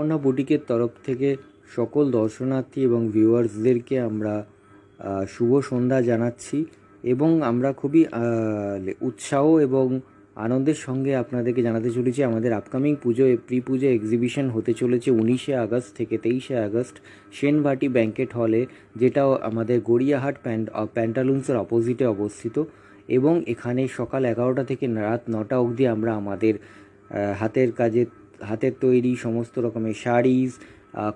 অন্না বুটিকের তরফ থেকে সকল দর্শনার্থী এবং ভিউয়ার্সদেরকে আমরা শুভ সন্ধ্যা জানাচ্ছি এবং আমরা খুবই উৎসাহ এবং আনন্দের সঙ্গে আপনাদেরকে জানাতে চলেছি আমাদের আপকামিং পুজো প্রি পুজো এক্সিবিশন হতে চলেছে 19শে আগস্ট থেকে 23শে আগস্ট সেনবাটি ব্যাঙ্কেট হলে, যেটা আমাদের গড়িয়াহাট প্যান্টালুন্সের অপোজিটে অবস্থিত। এবং এখানে সকাল 11টা থেকে রাত 9টা অবধি আমরা আমাদের হাতের তৈরি সমস্ত রকমের শাড়িজ,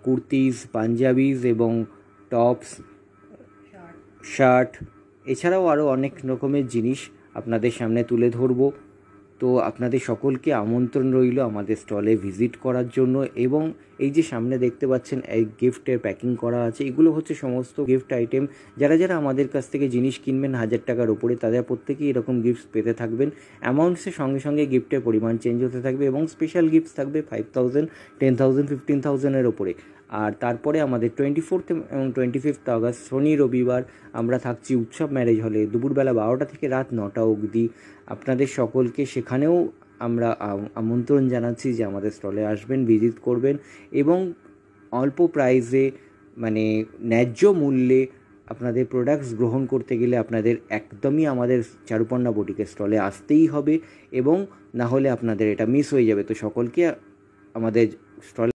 কুর্তিজ, পাঞ্জাবিজ এবং টপস, শার্ট, এছাড়াও আরও অনেক রকমের জিনিস আপনাদের সামনে তুলে ধরব। তো আপনাদের সকলকে আমন্ত্রণ রইল আমাদের স্টলে ভিজিট করার জন্য। এবং এই যে সামনে দেখতে পাচ্ছেন এই গিফটের প্যাকিং করা আছে, এগুলো হচ্ছে সমস্ত গিফট আইটেম। যারা যারা আমাদের কাছ থেকে জিনিস কিনবেন 1000 টাকার ওপরে, তাদের প্রত্যেকেই এরকম গিফটস পেতে থাকবেন। অ্যামাউন্টসের সঙ্গে সঙ্গে গিফটের পরিমাণ চেঞ্জ হতে থাকবে এবং স্পেশাল গিফটস থাকবে 5000, 10,000, 15,000-এর ওপরে। আর তারপরে আমাদের 24 এবং 25 আগস্ট শনি রবিবার আমরা থাকছি উৎসব ম্যারেজ হলে দুপুরবেলা 12টা থেকে রাত 9টা অবধি। আপনাদের সকলকে সেখানেও আমরা আমন্ত্রণ জানাচ্ছি যে আমাদের স্টলে আসবেন, ভিজিট করবেন এবং অল্প প্রাইসে মানে ন্যায্য মূল্যে আপনাদের প্রোডাক্টস গ্রহণ করতে গেলে আপনাদের একদমই আমাদের চারুপন্না বুটিকের স্টলে আসতেই হবে এবং না হলে আপনাদের এটা মিস হয়ে যাবে। তো সকলকে আমাদের স্টলে